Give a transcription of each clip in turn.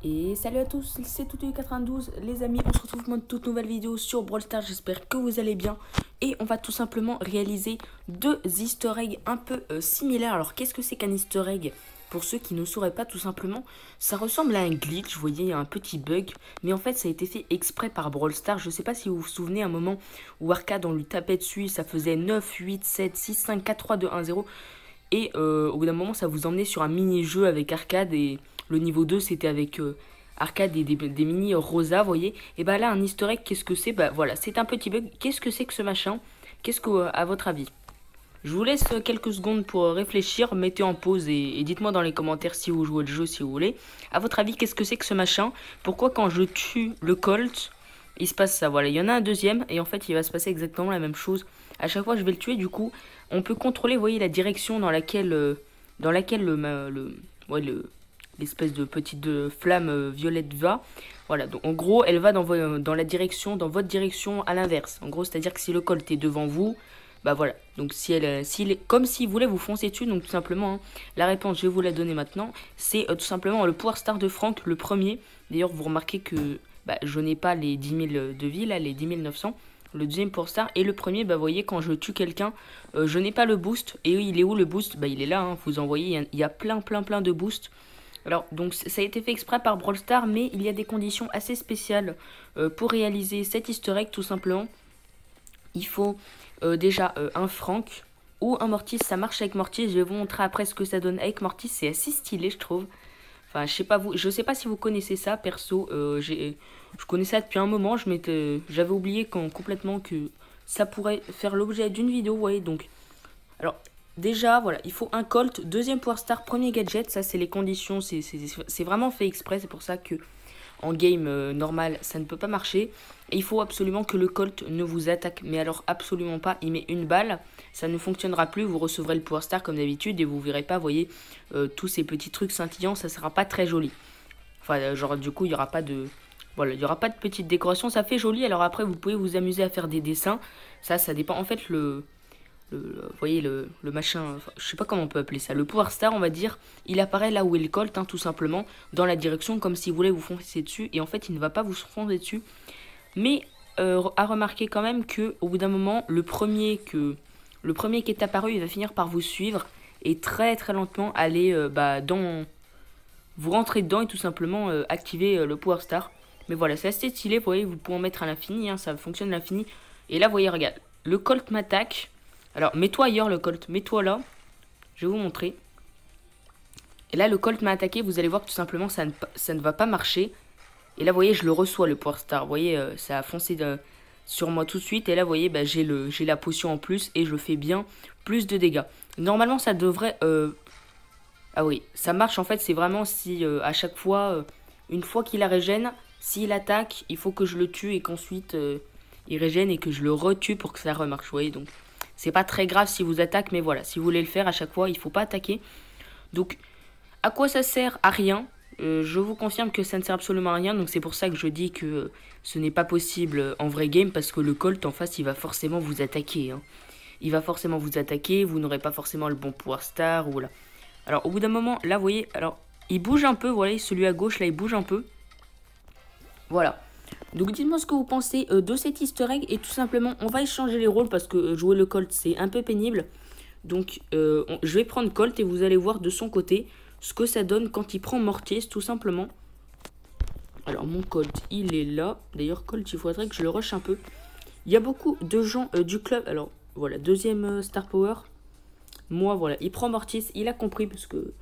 Et salut à tous, c'est Toutou92 les amis, on se retrouve pour une toute nouvelle vidéo sur Brawl Stars, j'espère que vous allez bien. Et on va tout simplement réaliser deux easter eggs un peu similaires. Alors qu'est-ce que c'est qu'un easter egg? Pour ceux qui ne sauraient pas, tout simplement, ça ressemble à un glitch, vous voyez, il y a un petit bug. Mais en fait ça a été fait exprès par Brawl Stars, je sais pas si vous vous souvenez un moment où Arcade on lui tapait dessus, ça faisait 9, 8, 7, 6, 5, 4, 3, 2, 1, 0. Et au bout d'un moment ça vous emmenait sur un mini-jeu avec Arcade et... Le niveau 2, c'était avec Arcade et des mini rosa, vous voyez. Et bah là, un easter egg, qu'est-ce que c'est? Bah voilà, c'est un petit bug. Qu'est-ce que c'est que ce machin? Qu'est-ce que, à votre avis? Je vous laisse quelques secondes pour réfléchir. Mettez en pause et dites-moi dans les commentaires si vous jouez le jeu, si vous voulez. À votre avis, qu'est-ce que c'est que ce machin? Pourquoi quand je tue le Colt, il se passe ça? Voilà, il y en a un deuxième et en fait, il va se passer exactement la même chose. À chaque fois, je vais le tuer. Du coup, on peut contrôler, vous voyez, la direction dans laquelle, l'espèce de petite flamme violette va. Voilà, donc en gros, elle va dans la direction, dans votre direction à l'inverse. En gros, c'est-à-dire que si le Colt est devant vous, bah voilà. Donc si comme s'il voulait vous foncer dessus, donc tout simplement, hein, la réponse, je vais vous la donner maintenant, c'est tout simplement le pouvoir star de Franck, le premier. D'ailleurs, vous remarquez que bah, je n'ai pas les 10 000 de vie, là, les 10 900. Le deuxième pouvoir star et le premier, bah vous voyez, quand je tue quelqu'un, je n'ai pas le boost. Et il est où le boost? Bah il est là, hein, vous en voyez, il y a plein de boosts. Alors, donc ça a été fait exprès par Brawl Stars, mais il y a des conditions assez spéciales pour réaliser cet easter egg, tout simplement. Il faut déjà un Franck ou un Mortis, ça marche avec Mortis, je vais vous montrer après ce que ça donne avec Mortis, c'est assez stylé, je trouve. Enfin, je sais pas si vous connaissez ça, perso, je connais ça depuis un moment, j'avais oublié complètement que ça pourrait faire l'objet d'une vidéo, vous voyez, donc... Alors, déjà, voilà, il faut un Colt, deuxième Power Star, premier gadget, ça c'est les conditions, c'est vraiment fait exprès, c'est pour ça que en game normal, ça ne peut pas marcher. Et il faut absolument que le Colt ne vous attaque, mais alors absolument pas, il met une balle, ça ne fonctionnera plus, vous recevrez le Power Star comme d'habitude et vous verrez pas, vous voyez, tous ces petits trucs scintillants, ça sera pas très joli. Enfin, genre du coup, il y aura pas de... Voilà, il n'y aura pas de petite décoration, ça fait joli, alors après vous pouvez vous amuser à faire des dessins, ça dépend, en fait vous voyez le machin, enfin, je sais pas comment on peut appeler ça, le pouvoir star on va dire, il apparaît là où est le Colt, hein, tout simplement, dans la direction comme s'il voulait vous foncer dessus, et en fait il ne va pas vous foncer dessus, mais à remarquer quand même que au bout d'un moment, le premier qui est apparu, il va finir par vous suivre, et très lentement aller vous rentrez dedans et tout simplement activer le pouvoir star. Mais voilà, c'est assez stylé, vous voyez, vous pouvez en mettre à l'infini, hein, ça fonctionne à l'infini, et là vous voyez, regarde, le Colt m'attaque. Alors, mets-toi ailleurs, le Colt. Mets-toi là. Je vais vous montrer. Et là, le Colt m'a attaqué. Vous allez voir que tout simplement, ça ne va pas marcher. Et là, vous voyez, je le reçois, le Power Star. Vous voyez, ça a foncé sur moi tout de suite. Et là, vous voyez, bah, j'ai la potion en plus. Et je fais bien plus de dégâts. Normalement, ça devrait... Ah oui, ça marche en fait. C'est vraiment si à chaque fois, une fois qu'il la régène, s'il attaque, il faut que je le tue et qu'ensuite il régène et que je le retue pour que ça remarche. Vous voyez, donc... C'est pas très grave si vous attaquez, mais voilà, si vous voulez le faire à chaque fois, il faut pas attaquer. Donc, à quoi ça sert? À rien. Je vous confirme que ça ne sert absolument à rien, donc c'est pour ça que je dis que ce n'est pas possible en vrai game, parce que le Colt en face, il va forcément vous attaquer. Hein. Il va forcément vous attaquer, vous n'aurez pas forcément le bon pouvoir star, ou voilà. Alors, au bout d'un moment, là, vous voyez, alors, il bouge un peu, voilà, celui à gauche, là, il bouge un peu. Voilà. Donc dites-moi ce que vous pensez de cet easter egg et tout simplement on va échanger les rôles parce que jouer le Colt c'est un peu pénible. Donc je vais prendre Colt et vous allez voir de son côté ce que ça donne quand il prend Mortis tout simplement. Alors mon Colt il est là, d'ailleurs Colt il faudrait que je le rush un peu. Il y a beaucoup de gens du club, alors voilà deuxième Star Power. Moi voilà il prend Mortis, il a compris parce que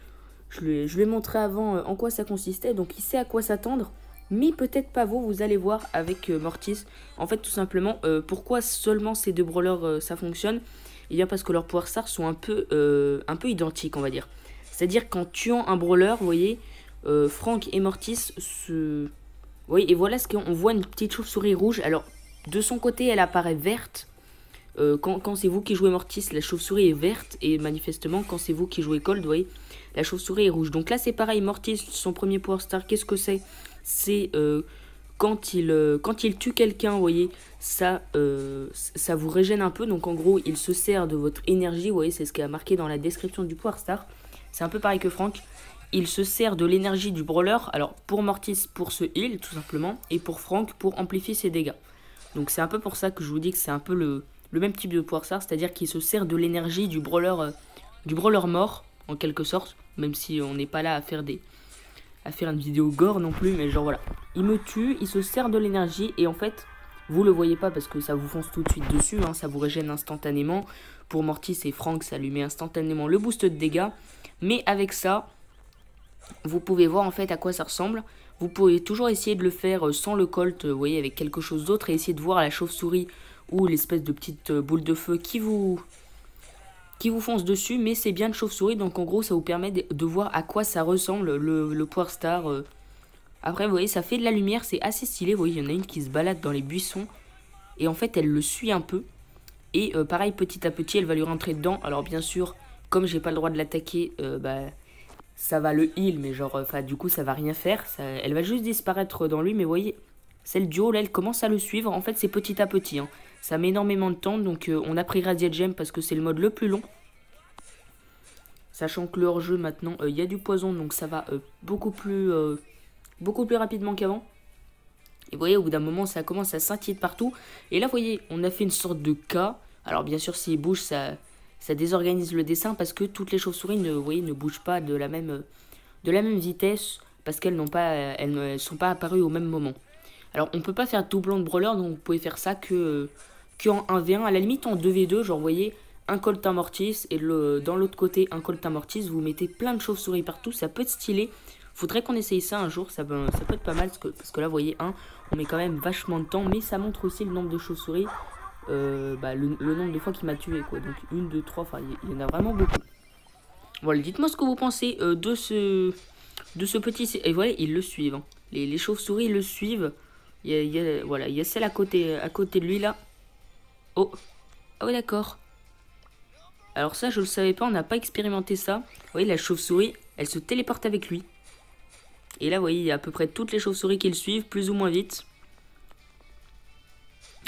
je lui ai montré avant en quoi ça consistait donc il sait à quoi s'attendre. Mais peut-être pas vous, vous allez voir avec Mortis. En fait, tout simplement, pourquoi seulement ces deux brawlers ça fonctionne? Et bien parce que leurs pouvoirs stars sont un peu identiques, on va dire. C'est-à-dire qu'en tuant un brawler, vous voyez, Franck et Mortis se... Oui, et voilà ce qu'on voit, une petite chauve-souris rouge. Alors, de son côté, elle apparaît verte. Quand c'est vous qui jouez Mortis, la chauve-souris est verte. Et manifestement, quand c'est vous qui jouez Cold, vous voyez, la chauve-souris est rouge. Donc là, c'est pareil, Mortis, son premier pouvoir star, qu'est-ce que c'est? C'est quand il tue quelqu'un, vous voyez, ça vous régène un peu. Donc en gros, il se sert de votre énergie, vous voyez, c'est ce qui a marqué dans la description du pouvoir star. C'est un peu pareil que Franck. il se sert de l'énergie du brawler. Alors pour Mortis pour se heal tout simplement. Et pour Frank pour amplifier ses dégâts. Donc c'est un peu pour ça que je vous dis que c'est un peu le même type de pouvoir star. C'est-à-dire qu'il se sert de l'énergie du brawler mort en quelque sorte. Même si on n'est pas là à faire une vidéo gore non plus. Mais genre voilà. Il me tue, il se sert de l'énergie. Et en fait vous le voyez pas parce que ça vous fonce tout de suite dessus. Hein, ça vous régène instantanément. Pour Mortis et Frank ça lui met instantanément le boost de dégâts. Mais avec ça... vous pouvez voir en fait à quoi ça ressemble. Vous pouvez toujours essayer de le faire sans le colt, vous voyez, avec quelque chose d'autre. Et essayer de voir la chauve-souris ou l'espèce de petite boule de feu qui vous fonce dessus. Mais c'est bien de chauve-souris, donc en gros ça vous permet de voir à quoi ça ressemble le Power Star. Après vous voyez ça fait de la lumière, c'est assez stylé. Vous voyez il y en a une qui se balade dans les buissons. Et en fait elle le suit un peu. Et pareil petit à petit elle va lui rentrer dedans. Alors bien sûr comme j'ai pas le droit de l'attaquer, ça va le heal, mais genre, du coup, ça va rien faire. Elle va juste disparaître dans lui, mais vous voyez, celle du haut, là, elle commence à le suivre. En fait, c'est petit à petit. Hein. Ça met énormément de temps, donc on a pris Radiant Gem parce que c'est le mode le plus long. Sachant que le hors-jeu, maintenant, il y a du poison, donc ça va beaucoup plus rapidement qu'avant. Et vous voyez, au bout d'un moment, ça commence à scintiller de partout. Et là, vous voyez, on a fait une sorte de K. Alors, bien sûr, s'il bouge, ça désorganise le dessin parce que toutes les chauves-souris ne bougent pas de la même vitesse parce qu'elles ne sont pas apparues au même moment. Alors on peut pas faire doublon de brawler, donc vous pouvez faire ça que en 1v1, à la limite en 2v2, genre vous voyez un Colt un Mortis et dans l'autre côté un Colt un Mortis, vous mettez plein de chauves-souris partout, ça peut être stylé. Faudrait qu'on essaye ça un jour, ça peut être pas mal parce que là vous voyez on met quand même vachement de temps, mais ça montre aussi le nombre de chauves-souris. Le nombre de fois qu'il m'a tué quoi. Donc 1, 2, 3, enfin il y en a vraiment beaucoup. Voilà, dites-moi ce que vous pensez de ce petit... Et voilà, ils le suivent. Hein. Les chauves-souris le suivent. Voilà, il y a celle à côté de lui là. Oh, ah ouais d'accord. Alors ça je le savais pas, on n'a pas expérimenté ça. Vous voyez la chauve-souris, elle se téléporte avec lui. Et là vous voyez, il y a à peu près toutes les chauves-souris qui le suivent, plus ou moins vite.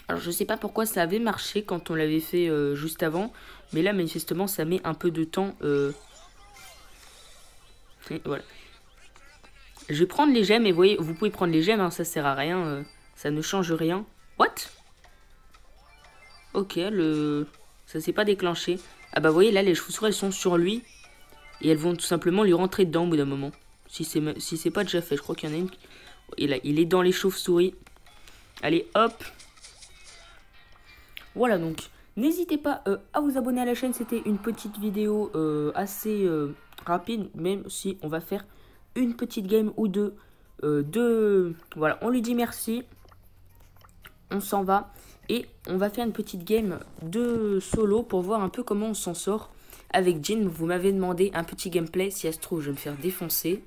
Alors je sais pas pourquoi ça avait marché quand on l'avait fait juste avant. Mais là manifestement ça met un peu de temps. Et voilà. Je vais prendre les gemmes et vous voyez, vous pouvez prendre les gemmes, hein, ça sert à rien. Ça ne change rien. What? Ok, ça s'est pas déclenché. Ah bah vous voyez là les chauves-souris elles sont sur lui. Et elles vont tout simplement lui rentrer dedans au bout d'un moment. Si c'est pas déjà fait, je crois qu'il y en a une. Et là, il est dans les chauves-souris. Allez hop. Voilà donc, n'hésitez pas à vous abonner à la chaîne, c'était une petite vidéo assez rapide, même si on va faire une petite game ou deux. Voilà, on lui dit merci, on s'en va, et on va faire une petite game de solo pour voir un peu comment on s'en sort avec Jin. Vous m'avez demandé un petit gameplay, si elle se trouve je vais me faire défoncer.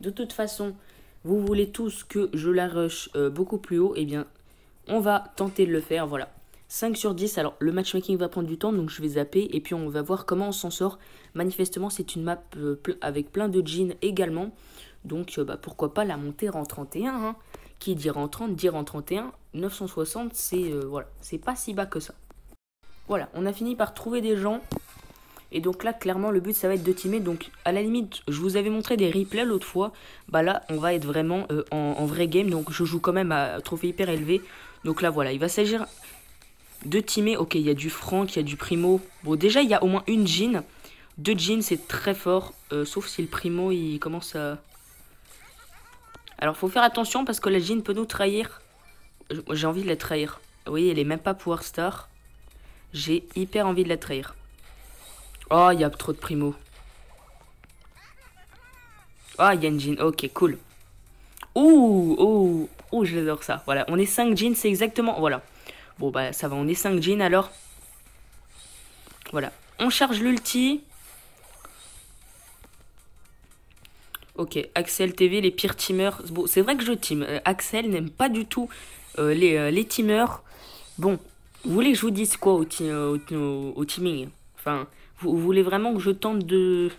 De toute façon, vous voulez tous que je la rush beaucoup plus haut, et bien on va tenter de le faire, voilà. 5 sur 10, alors le matchmaking va prendre du temps, donc je vais zapper, et puis on va voir comment on s'en sort. Manifestement, c'est une map avec plein de jeans également, donc pourquoi pas la monter en 31, hein. Qui dit en 30, dire en 31, 960, c'est voilà, c'est pas si bas que ça. Voilà, on a fini par trouver des gens, et donc là, clairement, le but, ça va être de teamer, donc à la limite, je vous avais montré des replays l'autre fois, bah là, on va être vraiment en vrai game, donc je joue quand même à trophée hyper élevé, donc là, voilà, il va s'agir... de teamer. Ok, il y a du Frank, il y a du Primo. Bon, déjà, il y a au moins une Jean. 2 Jean, c'est très fort. Sauf si le Primo, il commence à... Alors, faut faire attention parce que la Jean peut nous trahir. J'ai envie de la trahir. Vous voyez, elle est même pas Power Star. J'ai hyper envie de la trahir. Oh, il y a trop de Primo. Ah, il y a une Jean. Ok, cool. Ouh, j'adore ça. Voilà, on est 5 Jeans, c'est exactement... Voilà. Bon bah ça va, on est 5 jeans alors. Voilà, on charge l'ulti. Ok, Axel TV, les pires teamers. Bon, c'est vrai que je team. Axel n'aime pas du tout les teamers. Bon, vous voulez que je vous dise quoi au teaming? Enfin, vous voulez vraiment que je tente de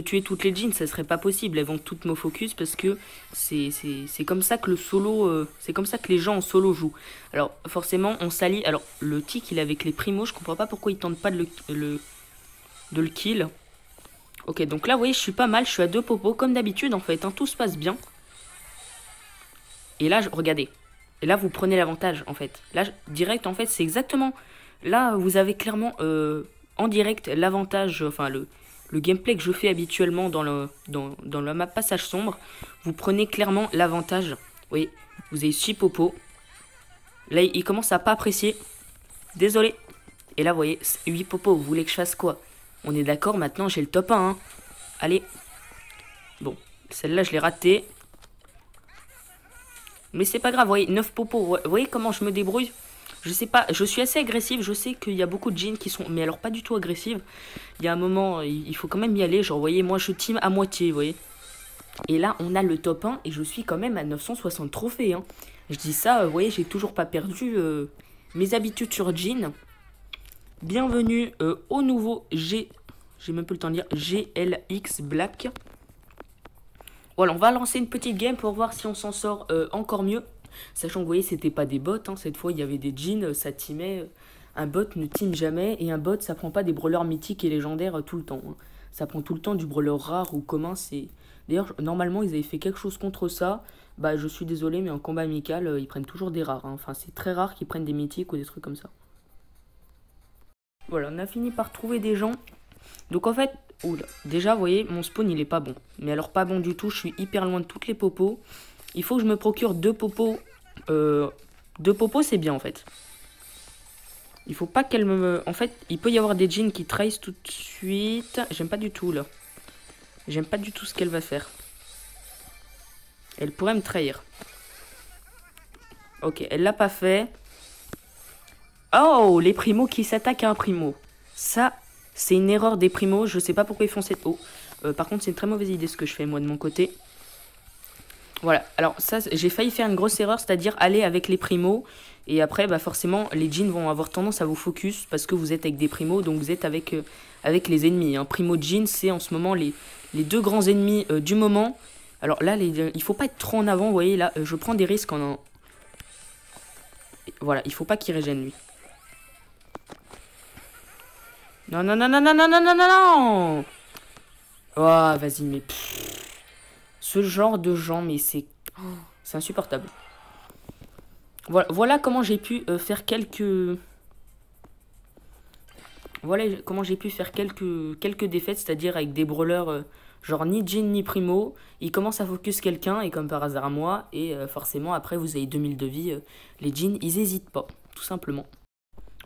tuer toutes les jeans? Ça serait pas possible, elles vont toutes me focus parce que c'est comme ça que le solo, c'est comme ça que les gens en solo jouent. Alors forcément on s'allie. Alors le tic il est avec les primos, je comprends pas pourquoi il tente pas de le kill. Ok, donc là, vous voyez, je suis pas mal. Je suis à 2 popos, comme d'habitude, en fait. Hein, tout se passe bien. Et là, regardez. Et là, vous prenez l'avantage, en fait. Là, direct, en fait, c'est exactement... Là, vous avez clairement, en direct, l'avantage... Enfin, le gameplay que je fais habituellement dans la map Passage Sombre. Vous prenez clairement l'avantage. Vous voyez, vous avez 6 popos. Là, il commence à pas apprécier. Désolé. Et là, vous voyez, 8 popos. Vous voulez que je fasse quoi? On est d'accord, maintenant, j'ai le top 1, hein. Allez. Bon, celle-là, je l'ai ratée. Mais c'est pas grave, vous voyez, 9 popos. Vous voyez comment je me débrouille? Je sais pas, je suis assez agressive. Je sais qu'il y a beaucoup de jeans qui sont... Mais alors, pas du tout agressives. Il y a un moment, il faut quand même y aller. Genre, vous voyez, moi, je team à moitié, vous voyez. Et là, on a le top 1 et je suis quand même à 960 trophées, hein. Je dis ça, vous voyez, j'ai toujours pas perdu mes habitudes sur jean. Bienvenue au nouveau J'ai même plus le temps de dire GLX Black. Voilà, on va lancer une petite game pour voir si on s'en sort encore mieux. Sachant que vous voyez, c'était pas des bots, hein. Cette fois, il y avait des jeans, ça teamait. Un bot ne team jamais. Et un bot, ça prend pas des brawlers mythiques et légendaires tout le temps, hein. Ça prend tout le temps du brawler rare ou commun. D'ailleurs, normalement, ils avaient fait quelque chose contre ça. Bah, je suis désolé, mais en combat amical, ils prennent toujours des rares, hein. Enfin, c'est très rare qu'ils prennent des mythiques ou des trucs comme ça. Voilà, on a fini par trouver des gens. Donc en fait, oula, déjà, vous voyez, mon spawn, il est pas bon. Mais alors, pas bon du tout, je suis hyper loin de toutes les popos. Il faut que je me procure 2 popos. 2 popos, c'est bien, en fait. Il faut pas qu'elle me... En fait, il peut y avoir des jeans qui trahissent tout de suite. J'aime pas du tout, là. J'aime pas du tout ce qu'elle va faire. Elle pourrait me trahir. Ok, elle l'a pas fait. Oh, les primos qui s'attaquent à un primo. Ça, c'est une erreur des primos. Je sais pas pourquoi ils font cette... Oh, par contre, c'est une très mauvaise idée ce que je fais, moi, de mon côté. Voilà, alors ça, j'ai failli faire une grosse erreur, c'est-à-dire aller avec les primos. Et après, bah forcément, les jeans vont avoir tendance à vous focus parce que vous êtes avec des primos, donc vous êtes avec les ennemis, hein. Primo jeans, c'est en ce moment les 2 grands ennemis du moment. Alors là, il faut pas être trop en avant, vous voyez, là, je prends des risques en... Voilà, il faut pas qu'il régène, lui. Non, non, non, non, non, non, non, non, non, non. Oh, vas-y, mais... Ce genre de gens, mais c'est insupportable. Voilà comment j'ai pu faire quelques... Voilà comment j'ai pu faire quelques défaites, c'est-à-dire avec des brawlers genre ni Jin ni Primo. Ils commencent à focus quelqu'un, et comme par hasard à moi, et forcément après vous avez 2000 de vie. Les Jin, ils hésitent pas, tout simplement.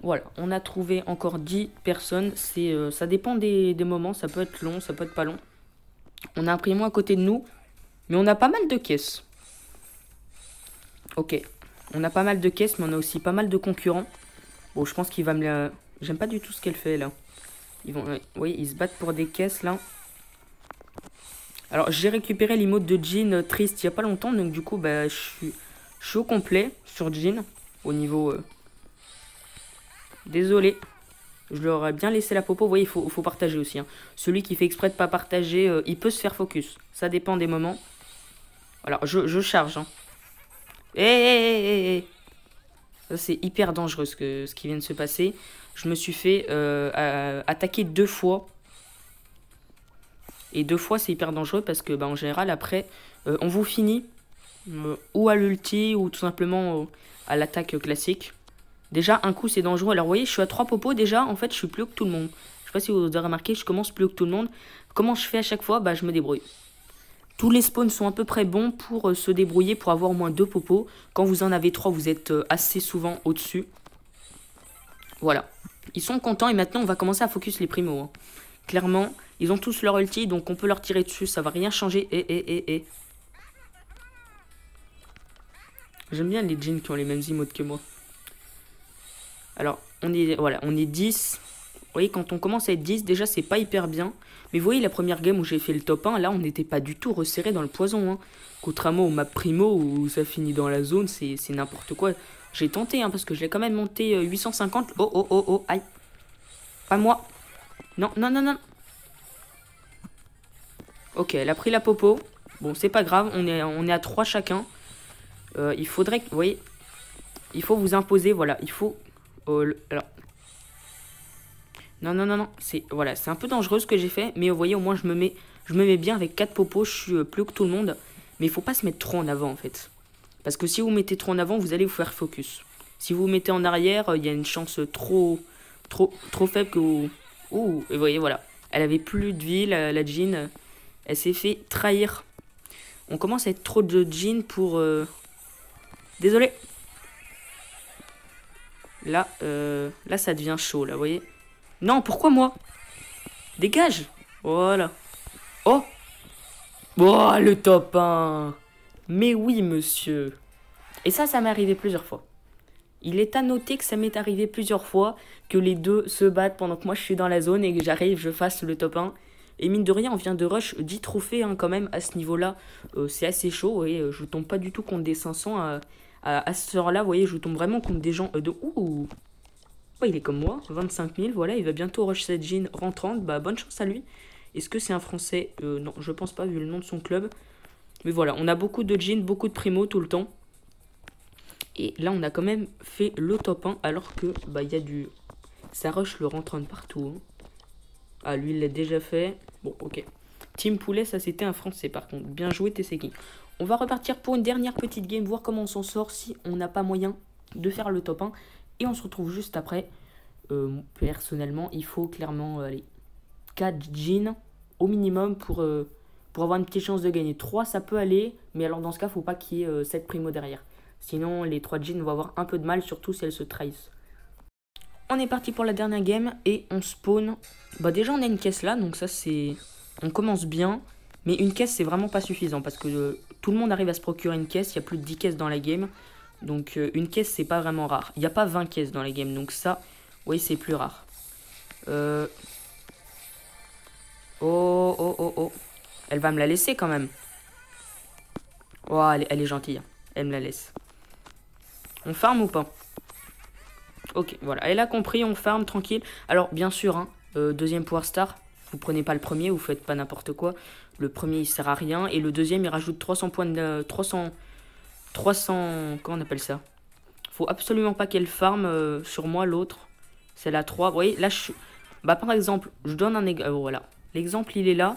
Voilà, on a trouvé encore 10 personnes. Ça dépend des moments, ça peut être long, ça peut être pas long. On a un Primo à côté de nous, mais on a pas mal de caisses. Ok, on a pas mal de caisses, mais on a aussi pas mal de concurrents. Bon, je pense qu'il va me la... J'aime pas du tout ce qu'elle fait, là. Ils vont... Vous voyez, ils se battent pour des caisses, là. Alors, j'ai récupéré l'emote de Jean triste il y a pas longtemps. Donc, du coup, bah, je suis au complet sur Jean. Au niveau... Désolé. Je leur ai bien laissé la popo. Vous voyez, il faut partager aussi, hein. Celui qui fait exprès de pas partager, il peut se faire focus. Ça dépend des moments. Alors, je charge, hein. Hé. Ça, c'est hyper dangereux ce qui vient de se passer. Je me suis fait attaquer 2 fois. Et 2 fois, c'est hyper dangereux parce que, bah, en général, après, on vous finit. Ou à l'ulti, ou tout simplement à l'attaque classique. Déjà, un coup, c'est dangereux. Alors, vous voyez, je suis à 3 popos déjà. En fait, je suis plus haut que tout le monde. Je sais pas si vous avez remarqué, je commence plus haut que tout le monde. Comment je fais à chaque fois? Bah, je me débrouille. Tous les spawns sont à peu près bons pour se débrouiller, pour avoir au moins 2 popos. Quand vous en avez 3, vous êtes assez souvent au-dessus. Voilà. Ils sont contents et maintenant, on va commencer à focus les primos, hein. Clairement, ils ont tous leur ulti, donc on peut leur tirer dessus, ça va rien changer. J'aime bien les jeans qui ont les mêmes emotes que moi. Alors, on est 10. Vous voyez, quand on commence à être 10, déjà, c'est pas hyper bien. Mais vous voyez, la première game où j'ai fait le top 1, là, on n'était pas du tout resserré dans le poison, hein. Contrairement au map primo où ça finit dans la zone, c'est n'importe quoi. J'ai tenté, hein, parce que je l'ai quand même monté 850. Oh, aïe. Pas moi. Non. Ok, elle a pris la popo. Bon, c'est pas grave, on est à 3 chacun. Il faudrait que... Vous voyez, il faut vous imposer, voilà. Il faut... alors, Non, non, non, non. Voilà, c'est un peu dangereux ce que j'ai fait. Mais vous voyez, au moins, je me mets bien avec 4 popos. Je suis plus haut que tout le monde. Mais il faut pas se mettre trop en avant, en fait. Parce que si vous mettez trop en avant, vous allez vous faire focus. Si vous vous mettez en arrière, il y a une chance trop faible que vous... Ouh, et vous voyez, voilà. Elle avait plus de vie, la Jean. Elle s'est fait trahir. On commence à être trop de Jean pour... Désolé. Là, ça devient chaud, là, vous voyez. Non, pourquoi moi? Dégage. Voilà. Oh. Oh, le top 1. Mais oui, monsieur. Et ça m'est arrivé plusieurs fois. Il est à noter que ça m'est arrivé plusieurs fois que les deux se battent pendant que moi je suis dans la zone et que j'arrive, je fasse le top 1. Et mine de rien, on vient de rush 10 trophées hein, quand même à ce niveau-là. C'est assez chaud et je tombe pas du tout contre des 500 à ce heure-là. Vous voyez, je tombe vraiment contre des gens de... Ouh. Ouais, il est comme moi, 25 000, voilà, il va bientôt rush cette jean rentrante. Bah, bonne chance à lui. Est-ce que c'est un Français? Non, je pense pas vu le nom de son club. Mais voilà, on a beaucoup de jeans, beaucoup de primo tout le temps. Et là, on a quand même fait le top 1 alors que bah il y a du... Ça rush le rentrant partout. Hein. Ah, lui, il l'a déjà fait. Bon, ok. Team Poulet, ça c'était un Français par contre. Bien joué, Tesseki. On va repartir pour une dernière petite game, voir comment on s'en sort si on n'a pas moyen de faire le top 1. Et on se retrouve juste après. Personnellement, il faut clairement aller 4 jeans au minimum pour avoir une petite chance de gagner. 3, ça peut aller. Mais alors dans ce cas, il ne faut pas qu'il y ait 7 primo derrière. Sinon, les 3 jeans vont avoir un peu de mal, surtout si elles se trahissent. On est parti pour la dernière game et on spawn. Bah déjà, on a une caisse là, donc ça c'est... On commence bien, mais une caisse c'est vraiment pas suffisant parce que tout le monde arrive à se procurer une caisse. Il y a plus de 10 caisses dans la game, donc une caisse c'est pas vraiment rare. Il n'y a pas 20 caisses dans la game, donc ça, oui c'est plus rare. Oh, oh, oh, oh. Elle va me la laisser quand même. Oh, elle est gentille, elle me la laisse. On farm ou pas? Ok, voilà, elle a compris, on farm tranquille. Alors, bien sûr, hein, deuxième Power Star, vous prenez pas le premier, vous faites pas n'importe quoi. Le premier, il sert à rien. Et le deuxième, il rajoute 300 points de... 300... Comment on appelle ça? Faut absolument pas qu'elle farm sur moi, l'autre. C'est la 3. Vous voyez, là, je... Bah, par exemple, je donne un exemple. Voilà. L'exemple, il est là.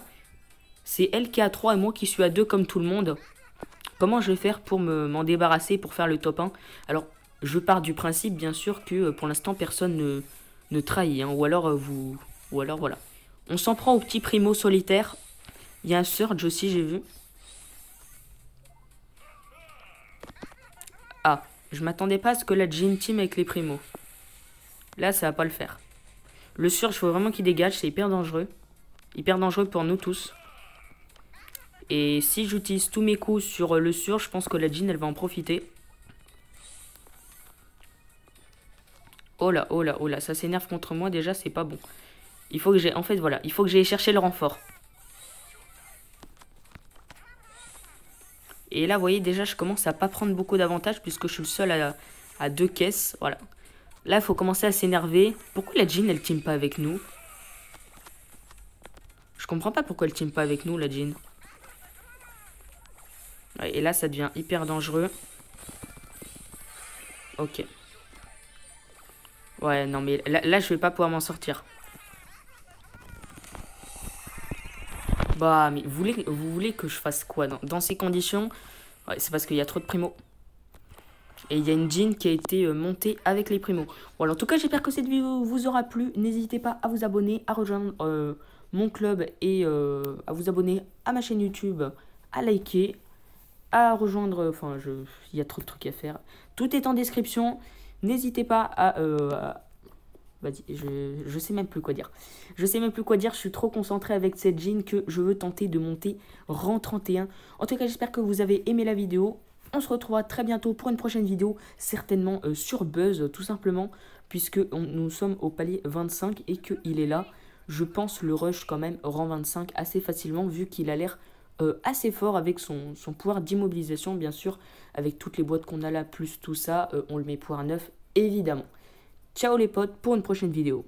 C'est elle qui est à 3 et moi qui suis à 2 comme tout le monde. Comment je vais faire pour m'en débarrasser, pour faire le top 1? Alors, je pars du principe, bien sûr, que pour l'instant, personne ne trahit. Hein, ou alors, voilà. On s'en prend au petit primo solitaire. Il y a un surge aussi, j'ai vu. Ah, je m'attendais pas à ce que la Jean team avec les primos. Là, ça va pas le faire. Le surge, il faut vraiment qu'il dégage, c'est hyper dangereux. Hyper dangereux pour nous tous. Et si j'utilise tous mes coups sur le surge, je pense que la Jean, elle va en profiter. Oh là, oh là, oh là, ça s'énerve contre moi déjà, c'est pas bon. Il faut que j'ai, en fait, voilà, il faut que j'aille chercher le renfort. Et là, vous voyez, déjà, je commence à pas prendre beaucoup d'avantages puisque je suis le seul à 2 caisses, voilà. Là, il faut commencer à s'énerver. Pourquoi la Jean, elle team pas avec nous? Je comprends pas pourquoi elle team pas avec nous, la Jean. Ouais, et là, ça devient hyper dangereux. Ok. Ouais, non, mais là je vais pas pouvoir m'en sortir. Bah, mais vous voulez que je fasse quoi dans ces conditions? Ouais, c'est parce qu'il y a trop de primos. Et il y a une jean qui a été montée avec les primos. Voilà, en tout cas, j'espère que cette vidéo vous aura plu. N'hésitez pas à vous abonner, à rejoindre mon club et à vous abonner à ma chaîne YouTube, à liker, à rejoindre... Enfin, il y a trop de trucs à faire. Tout est en description. N'hésitez pas à vas-y, je sais même plus quoi dire. Je sais même plus quoi dire, je suis trop concentré avec cette jean que je veux tenter de monter rang 31. En tout cas, j'espère que vous avez aimé la vidéo. On se retrouvera très bientôt pour une prochaine vidéo, certainement sur Buzz, tout simplement, puisque nous sommes au palier 25 et qu'il est là. Je pense le rush quand même rang 25 assez facilement, vu qu'il a l'air assez fort avec son pouvoir d'immobilisation, bien sûr, avec toutes les boîtes qu'on a là, plus tout ça, on le met pouvoir 9, évidemment. Ciao les potes, pour une prochaine vidéo.